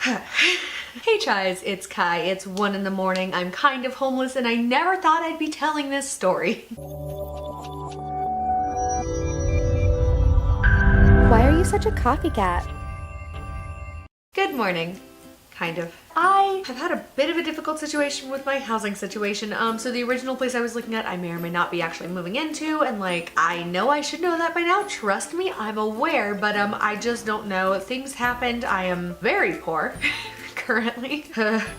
Hey Chais, it's Kai. It's 1 in the morning. I'm kind of homeless and I never thought I'd be telling this story. Why are you such a copycat? Good morning. Kind of. I have had a bit of a difficult situation with my housing situation. So the original place I was looking at, I may or may not be actually moving into, and like, I know I should know that by now. Trust me, I'm aware, but I just don't know. Things happened. I am very poor. Currently.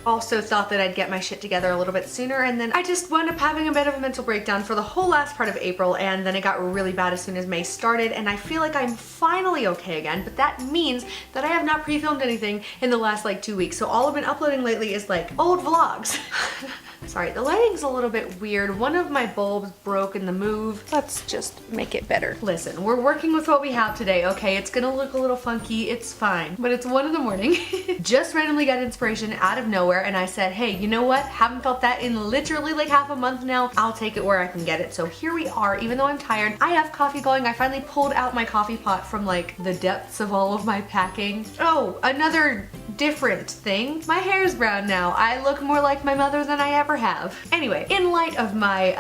Also thought that I'd get my shit together a little bit sooner, and then I just wound up having a bit of a mental breakdown for the whole last part of April, and then it got really bad as soon as May started, and I feel like I'm finally okay again, but that means that I have not pre-filmed anything in the last like 2 weeks, so all I've been uploading lately is like old vlogs. Sorry, the lighting's a little bit weird. One of my bulbs broke in the move. Let's just make it better. Listen, we're working with what we have today, okay? It's gonna look a little funky, it's fine. But it's 1 in the morning. Just randomly got inspiration out of nowhere and I said, hey, you know what? Haven't felt that in literally like half a month now. I'll take it where I can get it. So here we are, even though I'm tired, I have coffee going. I finally pulled out my coffee pot from like the depths of all of my packing. Oh, another different thing. My hair is brown now. I look more like my mother than I ever have. Anyway, in light of my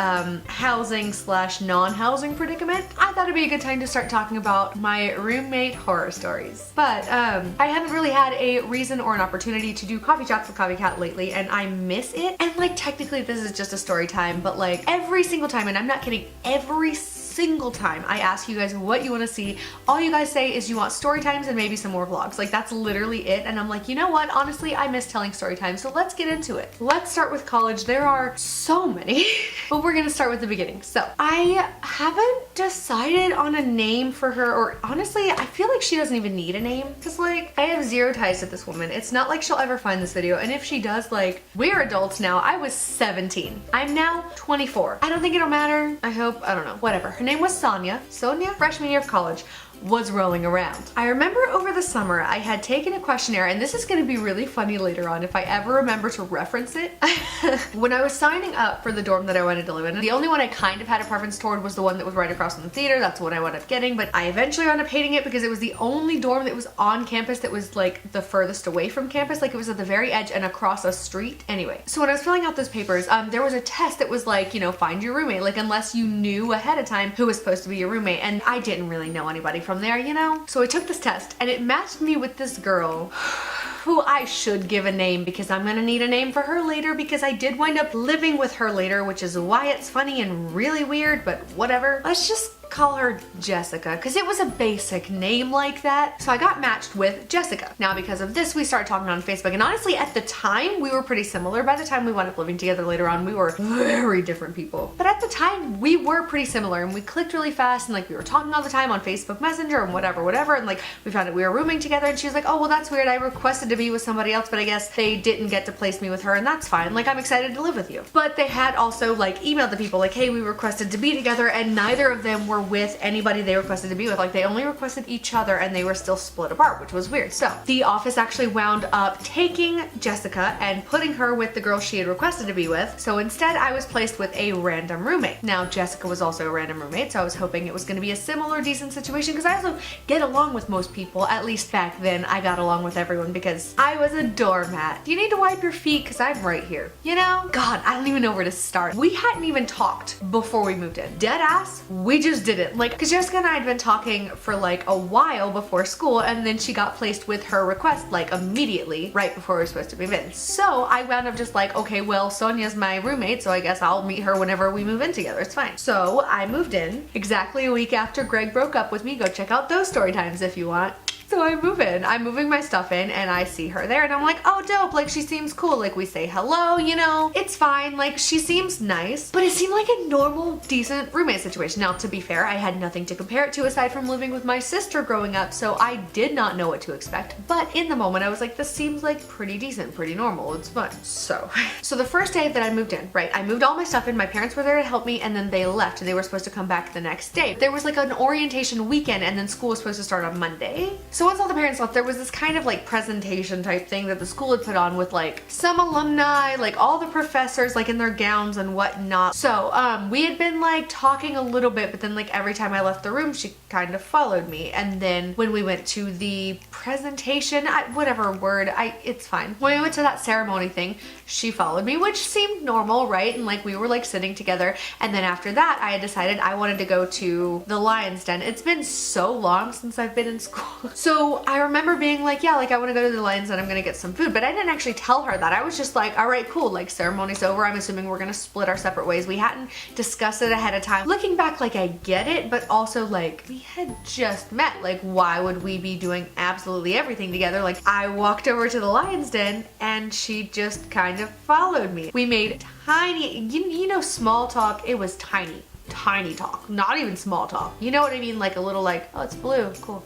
housing slash non-housing predicament, I thought it'd be a good time to start talking about my roommate horror stories. But I haven't really had a reason or an opportunity to do coffee chats with Coffee Cat lately, and I miss it. And like technically this is just a story time, but like every single time, and I'm not kidding, every single time I ask you guys what you want to see, all you guys say is you want story times and maybe some more vlogs. Like that's literally it, and I'm like, you know what, honestly I miss telling story times, so let's get into it. Let's start with college. There are so many but we're gonna start with the beginning. So I haven't decided on a name for her, or honestly I feel like she doesn't even need a name, because like I have zero ties to this woman. It's not like she'll ever find this video, and if she does, like, we're adults now. I was 17. I'm now 24. I don't think it'll matter. I hope. I don't know. Whatever. Her name was Sonia. Freshman year of college, was rolling around. I remember over the summer I had taken a questionnaire, and this is going to be really funny later on if I ever remember to reference it. When I was signing up for the dorm that I wanted to live in, the only one I kind of had a preference toward was the one that was right across from the theater. That's what I wound up getting, but I eventually wound up hating it because it was the only dorm that was on campus that was like the furthest away from campus. Like it was at the very edge and across a street. Anyway, so when I was filling out those papers, there was a test that was like, you know, find your roommate, like unless you knew ahead of time who was supposed to be your roommate, and I didn't really know anybody from there, you know? So I took this test and it matched me with this girl who I should give a name, because I'm gonna need a name for her later, because I did wind up living with her later, which is why it's funny and really weird, but whatever. Let's just call her Jessica, because it was a basic name like that. So I got matched with Jessica. Now because of this, we started talking on Facebook, and honestly at the time we were pretty similar. By the time we wound up living together later on, we were very different people, but at the time we were pretty similar, and we clicked really fast, and like we were talking all the time on Facebook Messenger and whatever, and like we found out we were rooming together, and she was like, oh well, that's weird, I requested to be with somebody else, but I guess they didn't get to place me with her, and that's fine, like I'm excited to live with you. But they had also like emailed the people like, hey, we requested to be together, and neither of them were with anybody they requested to be with. Like they only requested each other, and they were still split apart, which was weird. So the office actually wound up taking Jessica and putting her with the girl she had requested to be with. So instead I was placed with a random roommate. Now Jessica was also a random roommate, so I was hoping it was going to be a similar decent situation, because I also get along with most people. At least back then I got along with everyone because I was a doormat. You need to wipe your feet because I'm right here, you know? God, I don't even know where to start. We hadn't even talked before we moved in. Dead ass, we just didn't. Like, because Jessica and I had been talking for like a while before school, and then she got placed with her request like immediately right before we were supposed to move in. So I wound up just like, okay, well, Sonia's my roommate, so I guess I'll meet her whenever we move in together. It's fine. So I moved in exactly a week after Greg broke up with me. Go check out those story times if you want. So I move in, I'm moving my stuff in, and I see her there, and I'm like, oh dope, like she seems cool, like we say hello, you know, it's fine, like she seems nice, but it seemed like a normal, decent roommate situation. Now to be fair, I had nothing to compare it to aside from living with my sister growing up, so I did not know what to expect, but in the moment I was like, this seems like pretty decent, pretty normal, it's fun. So the first day that I moved in, right, I moved all my stuff in, my parents were there to help me, and then they left, and they were supposed to come back the next day. There was like an orientation weekend, and then school was supposed to start on Monday. So So once all the parents left, there was this kind of like presentation type thing that the school had put on with like some alumni, like all the professors like in their gowns and whatnot. So we had been like talking a little bit, but then like every time I left the room, she kind of followed me. And then when we went to the presentation, it's fine. When we went to that ceremony thing, she followed me, which seemed normal, right? And like we were like sitting together. And then after that, I had decided I wanted to go to the Lion's Den. It's been so long since I've been in school. So I remember being like, yeah, like I want to go to the Lion's Den, I'm gonna get some food. But I didn't actually tell her that. I was just like, all right, cool, like ceremony's over. I'm assuming we're gonna split our separate ways. We hadn't discussed it ahead of time. Looking back, like I get it, but also like we had just met. Like why would we be doing absolutely everything together? Like I walked over to the Lion's Den and she just kind of followed me. We made tiny, you know, small talk. It was tiny talk, not even small talk. You know what I mean? Like a little like, oh, it's blue, cool.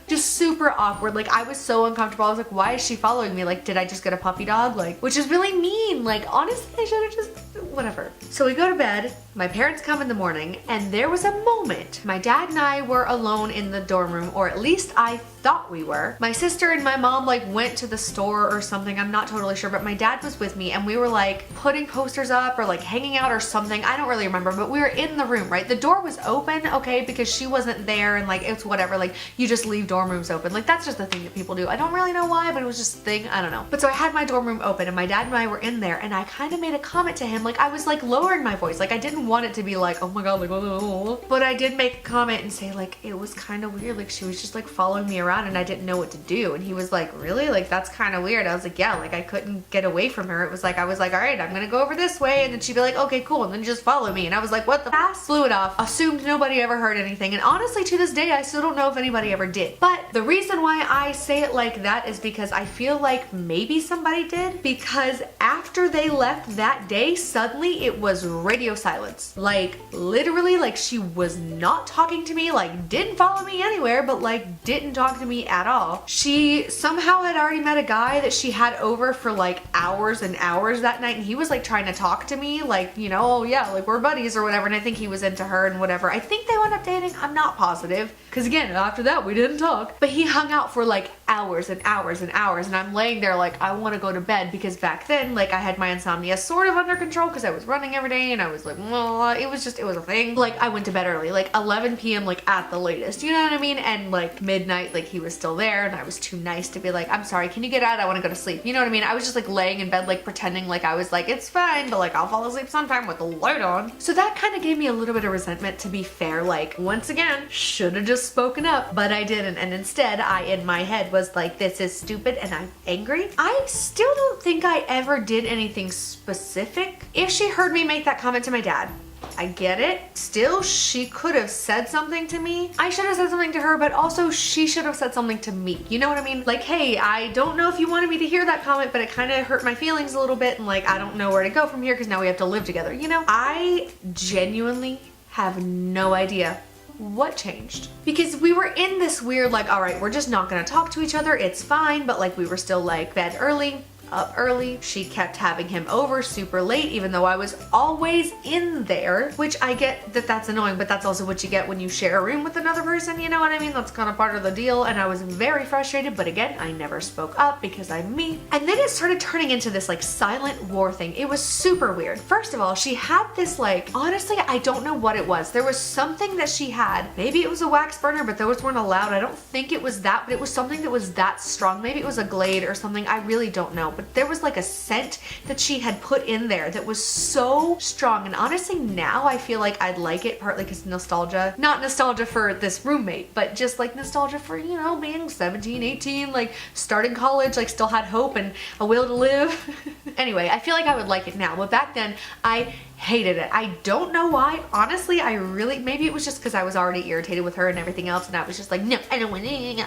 Just super awkward. Like I was so uncomfortable. I was like, why is she following me? Like, did I just get a puppy dog? Like, which is really mean. Like, honestly, I should have just, whatever. So we go to bed. My parents come in the morning and there was a moment. My dad and I were alone in the dorm room, or at least I thought we were. My sister and my mom like went to the store or something. I'm not totally sure, but my dad was with me and we were like putting posters up or like hanging out or something. I don't really remember, but we were in the room, right? The door was open, okay, because she wasn't there and like it's whatever. Like you just leave dorm rooms open. Like that's just the thing that people do. I don't really know why, but it was just a thing. I don't know. But so I had my dorm room open and my dad and I were in there and I kind of made a comment to him. Like I was like lowering my voice. Like I didn't want it to be like, oh my God, like, oh. But I did make a comment and say like, it was kind of weird. Like she was just like following me around and I didn't know what to do. And he was like, really? Like that's kind of weird. I was like, yeah, like I couldn't get away from her. It was like, I was like, all right, I'm gonna go over this way. And then she'd be like, okay, cool. And then just follow me. And I was like, what the fast? Blew it off. Assumed nobody ever heard anything. And honestly, to this day, I still don't know if anybody ever did. But the reason why I say it like that is because I feel like maybe somebody did, because after they left that day, suddenly it was radio silence. Like literally, like she was not talking to me, like didn't follow me anywhere, but like didn't talk to me at all. She somehow had already met a guy that she had over for like hours and hours that night, and he was like trying to talk to me, like, you know, oh yeah, like we're buddies or whatever, and I think he was into her and whatever. I think they wound up dating. I'm not positive, because again, after that we didn't talk, but he hung out for like hours and hours and hours, and I'm laying there like I want to go to bed, because back then like I had my insomnia sort of under control because I was running every day and I was like, well, it was a thing. Like I went to bed early, like 11 p.m. like at the latest, you know what I mean? And like midnight, like he was still there and I was too nice to be like, I'm sorry, can you get out? I want to go to sleep. You know what I mean? I was just like laying in bed, like pretending like I was like, it's fine, but like I'll fall asleep sometime with the light on. So that kind of gave me a little bit of resentment, to be fair. Like once again, should have just spoken up, but I didn't. And instead I, in my head, was like, this is stupid and I'm angry. I still don't think I ever did anything specific. If she heard me make that comment to my dad, I get it. Still, she could have said something to me. I should have said something to her, but also she should have said something to me. You know what I mean? Like, hey, I don't know if you wanted me to hear that comment, but it kind of hurt my feelings a little bit, and like, I don't know where to go from here because now we have to live together. You know, I genuinely have no idea what changed, because we were in this weird like, all right, we're just not gonna talk to each other, it's fine, but like we were still like bed early, up early. She kept having him over super late, even though I was always in there, which I get that that's annoying, but that's also what you get when you share a room with another person, you know what I mean? That's kind of part of the deal, and I was very frustrated, but again, I never spoke up because I'm me. And then it started turning into this like silent war thing. It was super weird. First of all, she had this like, honestly, I don't know what it was. There was something that she had. Maybe it was a wax burner, but those weren't allowed. I don't think it was that, but it was something that was that strong. Maybe it was a Glade or something. I really don't know, but there was like a scent that she had put in there that was so strong. And honestly, now I feel like I'd like it, partly because nostalgia. Not nostalgia for this roommate, but just like nostalgia for, you know, being 17, 18, like starting college, like still had hope and a will to live. Anyway, I feel like I would like it now, but back then I hated it. I don't know why. Honestly, I really, maybe it was just because I was already irritated with her and everything else, and I was just like, no, I don't want to.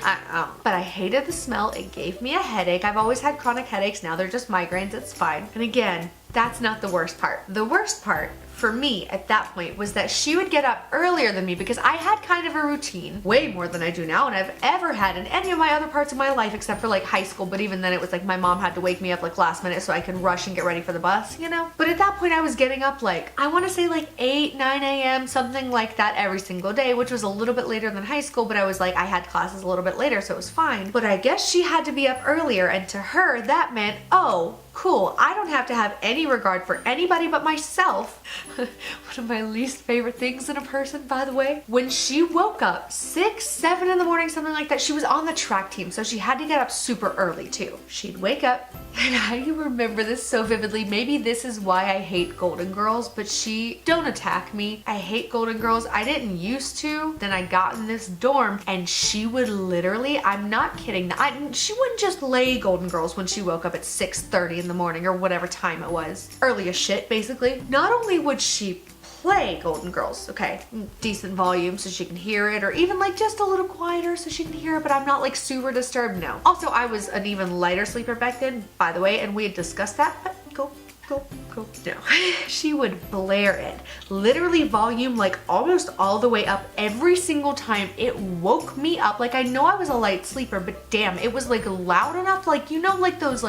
But I hated the smell. It gave me a headache. I've always had chronic headaches. Now they're just migraines. It's fine. And again, that's not the worst part. The worst part for me at that point was that she would get up earlier than me because I had kind of a routine, way more than I do now, and I've ever had in any of my other parts of my life except for like high school, but even then it was like my mom had to wake me up like last minute so I could rush and get ready for the bus, you know? But at that point I was getting up like, I want to say like 8, 9 a.m., something like that every single day, which was a little bit later than high school, but I was like, I had classes a little bit later, so it was fine. But I guess she had to be up earlier, and to her that meant, oh, cool, I don't have to have any regard for anybody but myself. One of my least favorite things in a person, by the way. When she woke up 6, 7 in the morning, something like that, she was on the track team, so she had to get up super early too. She'd wake up, and I remember this so vividly. Maybe this is why I hate Golden Girls, but don't attack me. I hate Golden Girls. I didn't used to. Then I got in this dorm, and she would literally, I'm not kidding, she wouldn't just lay Golden Girls when she woke up at 6:30 in the morning or whatever time it was. Early as shit, basically. Not only would she play Golden Girls, okay, decent volume so she can hear it, or even like just a little quieter so she can hear it, but I'm not like super disturbed, no. Also, I was an even lighter sleeper back then, by the way, and we had discussed that, but go. No. She would blare it. Literally volume like almost all the way up every single time. It woke me up. Like, I know I was a light sleeper, but damn, it was like loud enough. Like, you know, like those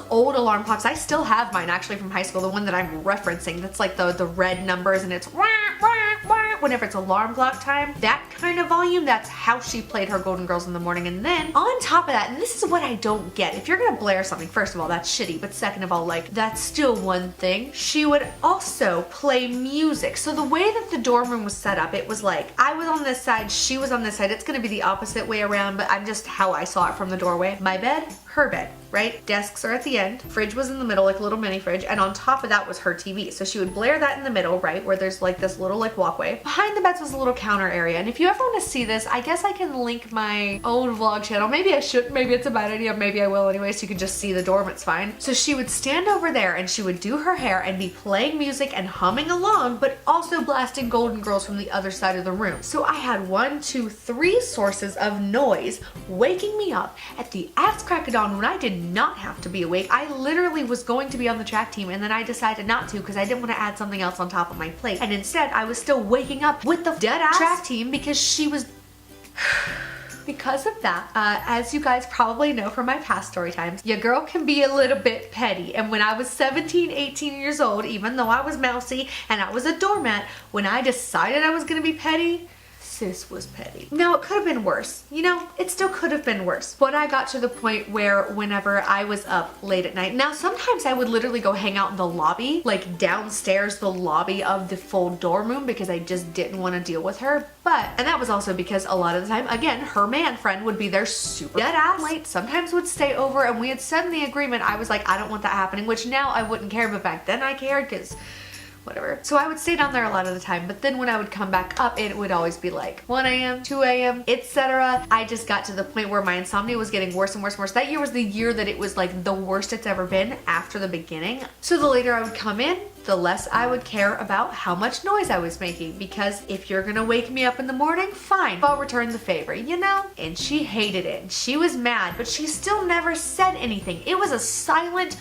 old alarm clocks. I still have mine actually from high school, the one that I'm referencing. That's like the red numbers, and it's wah, wah, wah, whenever it's alarm clock time. That kind of volume, that's how she played her Golden Girls in the morning. And then on top of that, and this is what I don't get, if you're gonna blare something, first of all, that's shitty, but second of all, like, that's still one thing. She would also play music. So the way that the dorm room was set up, it was like I was on this side, she was on this side. It's gonna be the opposite way around, but I'm just how I saw it from the doorway. My bed, her bed, right? Desks are at the end. Fridge was in the middle, like a little mini fridge, and on top of that was her TV. So she would blare that in the middle, right, where there's like this little like walkway. Behind the beds was a little counter area, and if you ever want to see this, I guess I can link my old vlog channel. Maybe I should, maybe it's a bad idea, maybe I will anyway, so you can just see the dorm, it's fine. So she would stand over there and she would do her hair and be playing music and humming along, but also blasting Golden Girls from the other side of the room. So I had 1, 2, 3 sources of noise waking me up at the ass crack of dawn when I did not have to be awake. I literally was going to be on the track team, and then I decided not to because I didn't want to add something else on top of my plate. And instead, I was still waking up with the dead ass track team because she was... Because of that, as you guys probably know from my past story times, your girl can be a little bit petty. And when I was 17, 18 years old, even though I was mousy and I was a doormat, when I decided I was gonna be petty, sis was petty. Now, it could have been worse. You know, it still could have been worse. But I got to the point where whenever I was up late at night, now sometimes I would literally go hang out in the lobby, like downstairs, the lobby of the full dorm room, because I just didn't want to deal with her. And that was also because a lot of the time, again, her man friend would be there super dead ass late, sometimes would stay over, and we had said in the agreement, I was like, I don't want that happening, which now I wouldn't care, but back then I cared because whatever. So I would stay down there a lot of the time, but then when I would come back up, it would always be like 1 a.m., 2 a.m., etc. I just got to the point where my insomnia was getting worse and worse and worse. That year was the year that it was like the worst it's ever been after the beginning. So the later I would come in, the less I would care about how much noise I was making, because if you're gonna wake me up in the morning, fine, I'll return the favor, you know? And she hated it. She was mad, but she still never said anything. It was a silent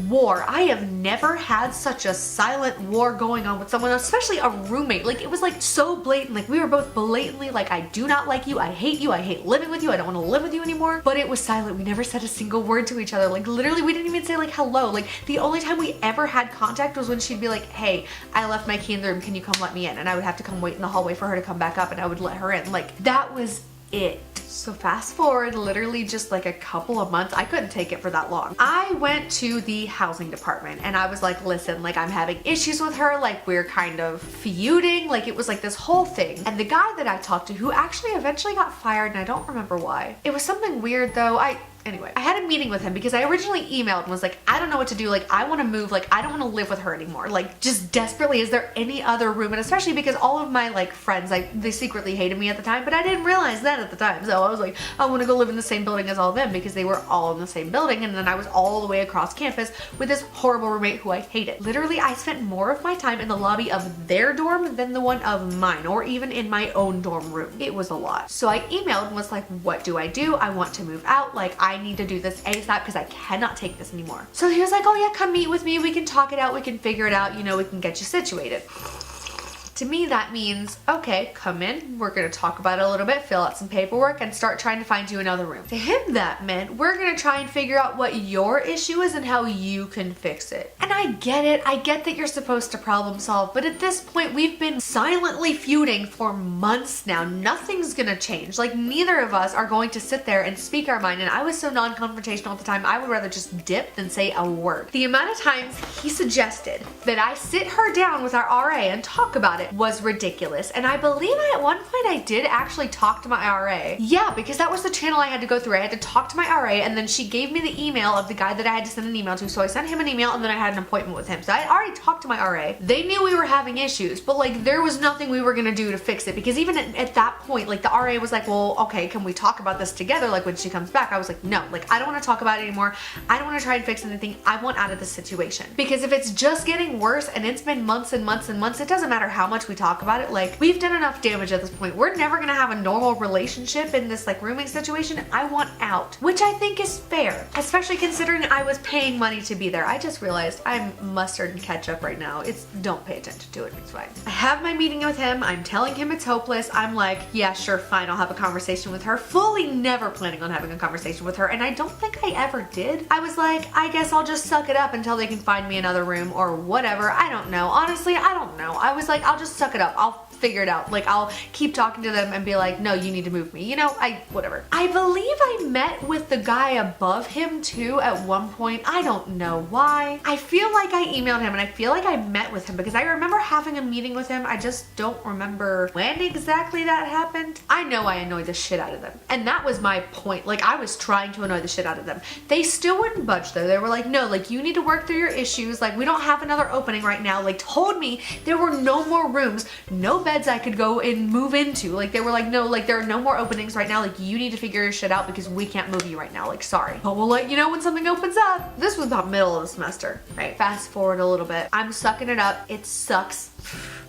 war. I have never had such a silent war going on with someone, especially a roommate. Like, it was like so blatant. Like, we were both blatantly like, I do not like you, I hate living with you, I don't want to live with you anymore. But it was silent. We never said a single word to each other. Like, literally, we didn't even say like hello. Like, the only time we ever had contact was when she'd be like, hey, I left my key in the room, can you come let me in? And I would have to come wait in the hallway for her to come back up, and I would let her in. Like, that was it. So fast forward literally just like a couple of months, I couldn't take it for that long. I went to the housing department and I was like, listen, like, I'm having issues with her, like, we're kind of feuding, like, it was like this whole thing. And the guy that I talked to, who actually eventually got fired, and I don't remember why. It was something weird though. Anyway, I had a meeting with him because I originally emailed and was like, I don't know what to do. Like, I want to move. Like, I don't want to live with her anymore. Like, just desperately, is there any other room? And especially because all of my like friends, like, they secretly hated me at the time, but I didn't realize that at the time. So I was like, I want to go live in the same building as all of them, because they were all in the same building. And then I was all the way across campus with this horrible roommate who I hated. Literally, I spent more of my time in the lobby of their dorm than the one of mine, or even in my own dorm room. It was a lot. So I emailed and was like, what do? I want to move out. Like, I I need to do this ASAP because I cannot take this anymore. So he was like, oh yeah, come meet with me. We can talk it out. We can figure it out. You know, we can get you situated. To me, that means, okay, come in, we're gonna talk about it a little bit, fill out some paperwork, and start trying to find you another room. To him, that meant we're gonna try and figure out what your issue is and how you can fix it. And I get it, I get that you're supposed to problem solve, but at this point, we've been silently feuding for months now. Nothing's gonna change. Like, neither of us are going to sit there and speak our mind, and I was so non-confrontational at the time, I would rather just dip than say a word. The amount of times he suggested that I sit her down with our RA and talk about it was ridiculous. And I believe at one point I did actually talk to my RA. Yeah, because that was the channel I had to go through. I had to talk to my RA, and then she gave me the email of the guy that I had to send an email to. So I sent him an email, and then I had an appointment with him. So I had already talked to my RA. They knew we were having issues, but like there was nothing we were gonna do to fix it, because even at that point, like the RA was like, well, okay, can we talk about this together? Like when she comes back. I was like, no, like I don't want to talk about it anymore. I don't want to try and fix anything. I want out of this situation. Because if it's just getting worse and it's been months and months and months, it doesn't matter how much we talk about it. Like, we've done enough damage at this point. We're never gonna have a normal relationship in this like rooming situation. I want out, which I think is fair, especially considering I was paying money to be there. I just realized I'm mustard and ketchup right now. It's, don't pay attention to it, it's fine. I have my meeting with him. I'm telling him it's hopeless. I'm like, yeah, sure, fine, I'll have a conversation with her. Fully never planning on having a conversation with her, and I don't think I ever did. I was like, I guess I'll just suck it up until they can find me another room or whatever. I don't know. Honestly, I don't know. I was like, I'll just suck it up. I'll figure it out. Like, I'll keep talking to them and be like, no, you need to move me. You know, whatever. I believe I met with the guy above him too at one point. I don't know why. I feel like I emailed him and I feel like I met with him because I remember having a meeting with him. I just don't remember when exactly that happened. I know I annoyed the shit out of them. And that was my point. Like, I was trying to annoy the shit out of them. They still wouldn't budge though. They were like, no, like you need to work through your issues. Like, we don't have another opening right now. Like, told me there were no more rooms, no beds I could go and move into. Like, they were like, no, like there are no more openings right now. Like, you need to figure your shit out because we can't move you right now. Like, sorry, but we'll let you know when something opens up. This was about middle of the semester, right? Fast forward a little bit. I'm sucking it up. It sucks.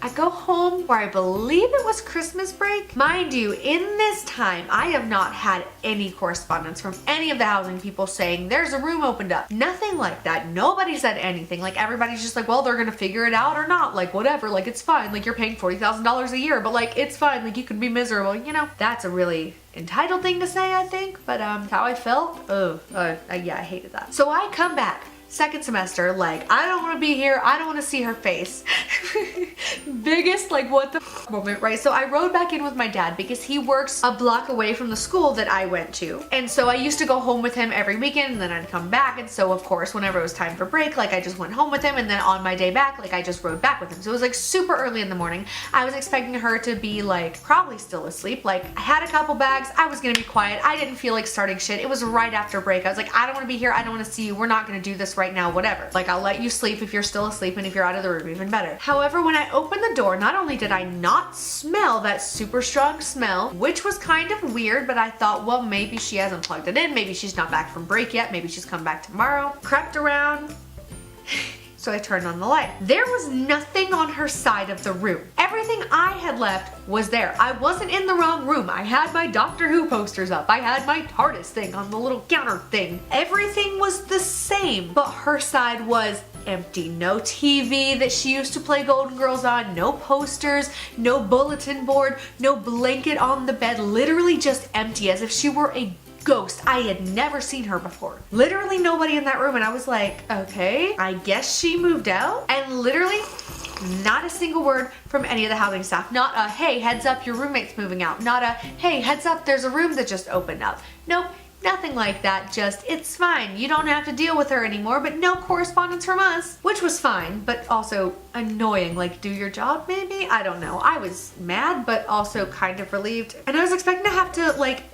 I go home for I believe it was Christmas break. Mind you, in this time, I have not had any correspondence from any of the housing people saying there's a room opened up. Nothing like that. Nobody said anything. Like, everybody's just like, well, they're gonna figure it out or not. Like, whatever. Like, it's fine. Like, you're paying $40,000 a year, but like, it's fine. Like, you can be miserable. You know, that's a really entitled thing to say, I think. But how I felt? Yeah, I hated that. So I come back. Second semester, like, I don't want to be here. I don't want to see her face. Biggest, like, what the moment, right? So I rode back in with my dad because he works a block away from the school that I went to. And so I used to go home with him every weekend and then I'd come back. And so, of course, whenever it was time for break, like, I just went home with him. And then on my day back, like, I just rode back with him. So it was, like, super early in the morning. I was expecting her to be, like, probably still asleep. Like, I had a couple bags. I was gonna be quiet. I didn't feel like starting shit. It was right after break. I was like, I don't want to be here. I don't want to see you. We're not gonna do this right now, whatever. Like, I'll let you sleep if you're still asleep, and if you're out of the room, even better. However, when I opened the door, not only did I not smell that super strong smell, which was kind of weird, but I thought, well, maybe she hasn't plugged it in, maybe she's not back from break yet, maybe she's come back tomorrow. Crept around. So I turned on the light. There was nothing on her side of the room. Everything I had left was there. I wasn't in the wrong room. I had my Doctor Who posters up. I had my TARDIS thing on the little counter thing. Everything was the same, but her side was empty. No TV that she used to play Golden Girls on, no posters, no bulletin board, no blanket on the bed, literally just empty, as if she were a ghost. I had never seen her before. Literally nobody in that room, and I was like, okay, I guess she moved out. And literally not a single word from any of the housing staff. Not a, hey, heads up, your roommate's moving out. Not a, hey, heads up, there's a room that just opened up. Nope. Nothing like that, just, it's fine. You don't have to deal with her anymore, but no correspondence from us. Which was fine, but also annoying. Like, do your job, maybe? I don't know. I was mad, but also kind of relieved. And I was expecting to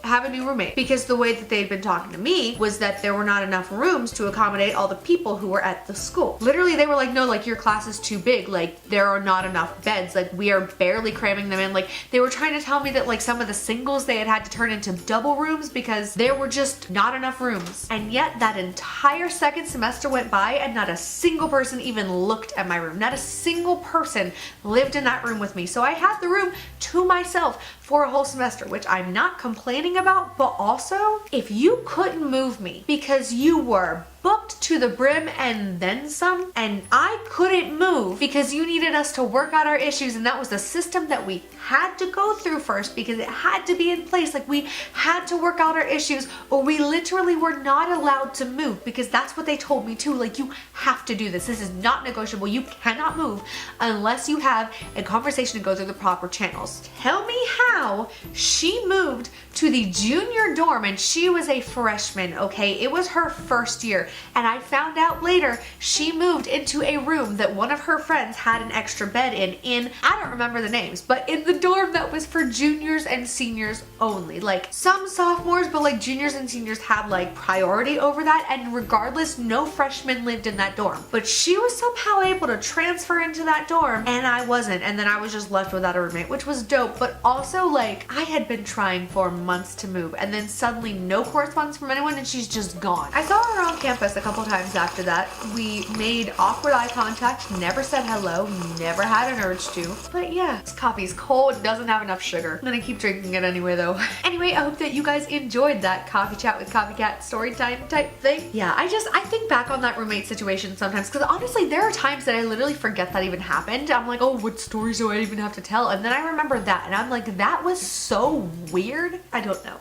have a new roommate, because the way that they'd been talking to me was that there were not enough rooms to accommodate all the people who were at the school. Literally, they were like, no, like, your class is too big. Like, there are not enough beds. Like, we are barely cramming them in. Like, they were trying to tell me that, like, some of the singles they had to turn into double rooms because there were just not enough rooms. And yet that entire second semester went by and not a single person even looked at my room. Not a single person lived in that room with me. So I had the room to myself for a whole semester, which I'm not complaining about, but also if you couldn't move me because you were booked to the brim and then some, and I couldn't move because you needed us to work out our issues, and that was the system that we had to go through first because it had to be in place. Like, we had to work out our issues or we literally were not allowed to move, because that's what they told me too. Like, you have to do this. This is not negotiable. You cannot move unless you have a conversation to go through the proper channels. Tell me how she moved to the junior dorm and she was a freshman, okay? It was her first year, and I found out later she moved into a room that one of her friends had an extra bed in I don't remember the names, but in the dorm that was for juniors and seniors only. Like, some sophomores, but like juniors and seniors had like priority over that, and regardless, no freshmen lived in that dorm. But she was somehow able to transfer into that dorm and I wasn't, and then I was just left without a roommate, which was dope. But also, like, I had been trying for months to move, and then suddenly no correspondence from anyone and she's just gone. I saw her on campus a couple times after that. We made awkward eye contact, never said hello, never had an urge to. But yeah, this coffee's cold, doesn't have enough sugar. I'm gonna keep drinking it anyway though. Anyway, I hope that you guys enjoyed that coffee chat with Coffee Cat story time type thing. Yeah, I think back on that roommate situation sometimes, because honestly there are times that I literally forget that even happened. I'm like, oh, what stories do I even have to tell? And then I remember that and I'm like, that was so weird. I don't know.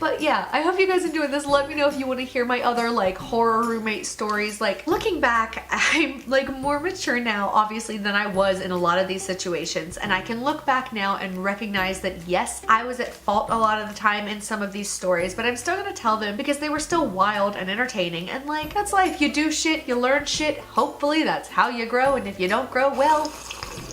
But yeah, I hope you guys enjoyed this. Let me know if you want to hear my other like horror roommate stories. Like, looking back, I'm like more mature now obviously than I was in a lot of these situations, and I can look back now and recognize that yes, I was at fault a lot of the time in some of these stories, but I'm still gonna tell them because they were still wild and entertaining, and like, that's life. You do shit, you learn shit. Hopefully that's how you grow, and if you don't grow, well,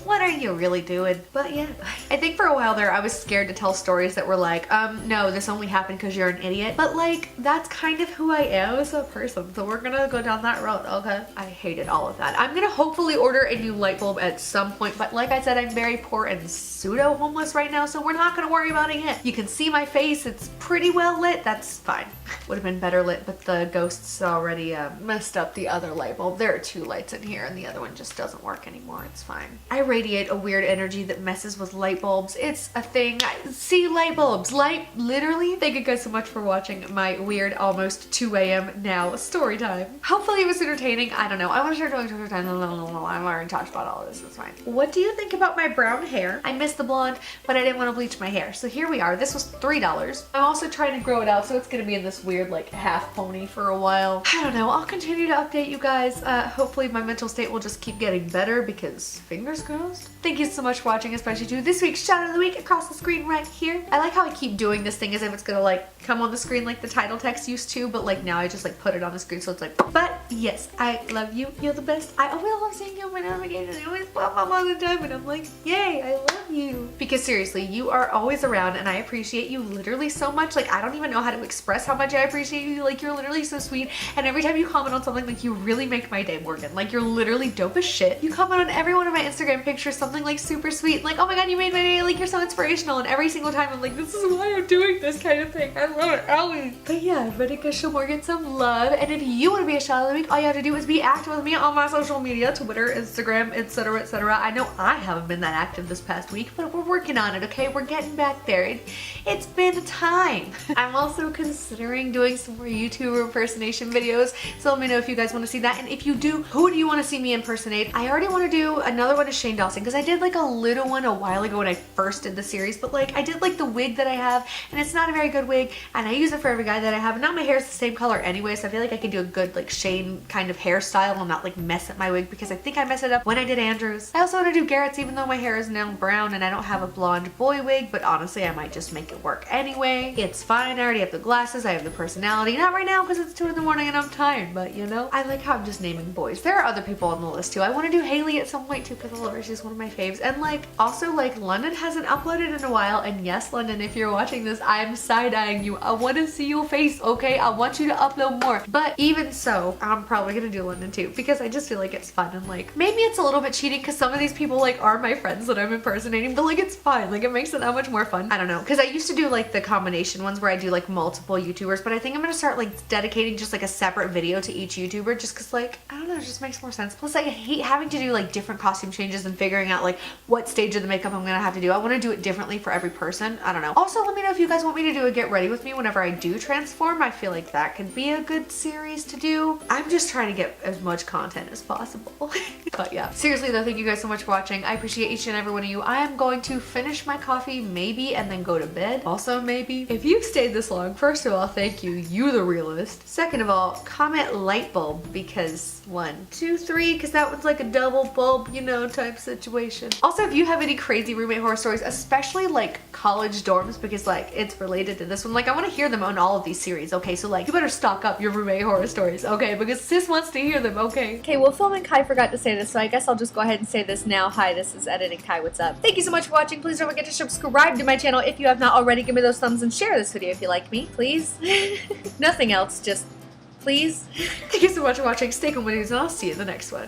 what are you really doing? But yeah, I think for a while there I was scared to tell stories that were like, no, this only happened because you're an idiot. But like, that's kind of who I am as a person, so we're gonna go down that road, okay? I hated all of that. I'm gonna hopefully order a new light bulb at some point, but like I said, I'm very poor and pseudo homeless right now, so we're not gonna worry about it yet. You can see my face, it's pretty well lit, that's fine. Would have been better lit, but the ghosts already messed up the other light bulb. There are two lights in here and the other one just doesn't work anymore. It's fine. I radiate a weird energy that messes with light bulbs. It's a thing. See, light bulbs. Literally. Thank you guys so much for watching my weird almost 2 a.m. now story time. Hopefully it was entertaining. I don't know. I want to start doing story time. No. I've already talked about all this. It's fine. What do you think about my brown hair? I missed the blonde, but I didn't want to bleach my hair. So here we are. This was $3. I'm also trying to grow it out, so it's going to be in this weird like half pony for a while. I don't know. I'll continue to update you guys. Hopefully my mental state will just keep getting better, because fingers crossed. Thank you so much for watching, especially to this week's shout out of the week across the screen right here. I like how I keep doing this thing as if it's gonna like come on the screen like the title text used to, but like now I just like put it on the screen so it's like, but yes, I love you. You're the best. I always love seeing you on my notifications. You always pop up all the time and I'm like, yay, I love you. Because seriously, you are always around and I appreciate you literally so much. Like, I don't even know how to express how much I appreciate you. Like, you're literally so sweet, and every time you comment on something, like, you really make my day, Morgan. Like, you're literally dope as shit. You comment on every one of my Instagram pictures something like super sweet, like, oh my god, you made my day, like, you're so inspirational, and every single time I'm like, this is why I'm doing this kind of thing. I love it always. But yeah, everybody go show Morgan some love, and if you want to be a shout out of the week, all you have to do is be active with me on my social media, Twitter, Instagram, etc, etc. I know I haven't been that active this past week, but we're working on it, okay? We're getting back there. It's been time. I'm also considering doing some more YouTuber impersonation videos, so let me know if you guys want to see that, and if you do, who do you want to see me impersonate? I already want to do another one of Shane Dawson, because I did like a little one a while ago when I first did the series, but like I did like the wig that I have, and it's not a very good wig, and I use it for every guy that I have, and now my hair is the same color anyway, so I feel like I could do a good like Shane kind of hairstyle and not like mess up my wig, because I think I messed it up when I did Andrew's. I also want to do Garrett's, even though my hair is now brown and I don't have a blonde boy wig, but honestly I might just make it work anyway. It's fine. I already have the glasses, I have the personality. Not right now because it's 2 in the morning and I'm tired, but you know, I like how I'm just naming boys. There are other people on the list too. I want to do Haley at some point too because I love her. she's one of my faves. And like, also like London hasn't uploaded in a while, and yes, London, if you're watching this, I'm side-eyeing you. I want to see your face, okay? I want you to upload more. But even so, I'm probably gonna do London too, because I just feel like it's fun, and like, maybe it's a little bit cheating because some of these people like are my friends that I'm impersonating, but like it's fine. Like it makes it that much more fun. I don't know, because I used to do like the combination ones where I do like multiple YouTubers, but I think I'm gonna start like dedicating just like a separate video to each YouTuber, just because like, I don't know, it just makes more sense. Plus I hate having to do like different costume changes and figuring out like what stage of the makeup I'm gonna have to do. I want to do it differently for every person. I don't know. Also, let me know if you guys want me to do a get ready with me whenever I do transform. I feel like that could be a good series to do. I'm just trying to get as much content as possible. But yeah, seriously though, thank you guys so much for watching. I appreciate each and every one of you. I am going to finish my coffee maybe and then go to bed. Also maybe. If you've stayed this long, first of all, thank you. You the realist. Second of all, comment light bulb because 1, 2, 3, because that one's like a double bulb, you know, type situation. Also, if you have any crazy roommate horror stories, especially like college dorms, because like it's related to this one, like I want to hear them on all of these series, okay? So like you better stock up your roommate horror stories, okay? Because sis wants to hear them, okay? Okay, well, Film and Kai forgot to say this, so I guess I'll just go ahead and say this now. Hi, this is Editing Kai. What's up? Thank you so much for watching. Please don't forget to subscribe to my channel if you have not already. Give me those thumbs and share this video if you like me, please. Nothing else, just please. Thank you so much for watching. Stay cool, and I'll see you in the next one.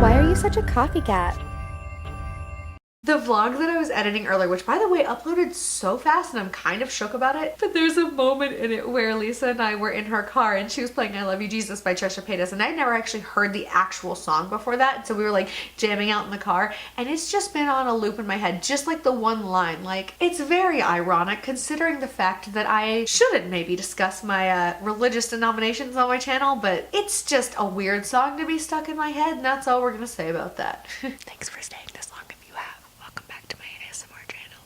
Why are you such a copycat? The vlog that I was editing earlier, which by the way uploaded so fast and I'm kind of shook about it, but there's a moment in it where Lisa and I were in her car and she was playing I Love You Jesus by Trisha Paytas, and I'd never actually heard the actual song before that, so we were like jamming out in the car and it's just been on a loop in my head, just like the one line. Like, it's very ironic considering the fact that I shouldn't maybe discuss my religious denominations on my channel, but it's just a weird song to be stuck in my head, and that's all we're gonna say about that. Thanks for staying this long. Welcome back to my ASMR channel.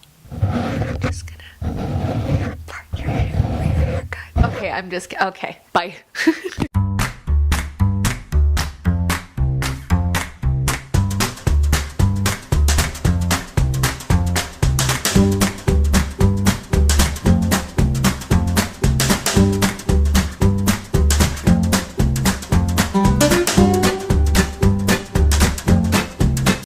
I'm just gonna part your hair. Okay, I'm just okay. Bye.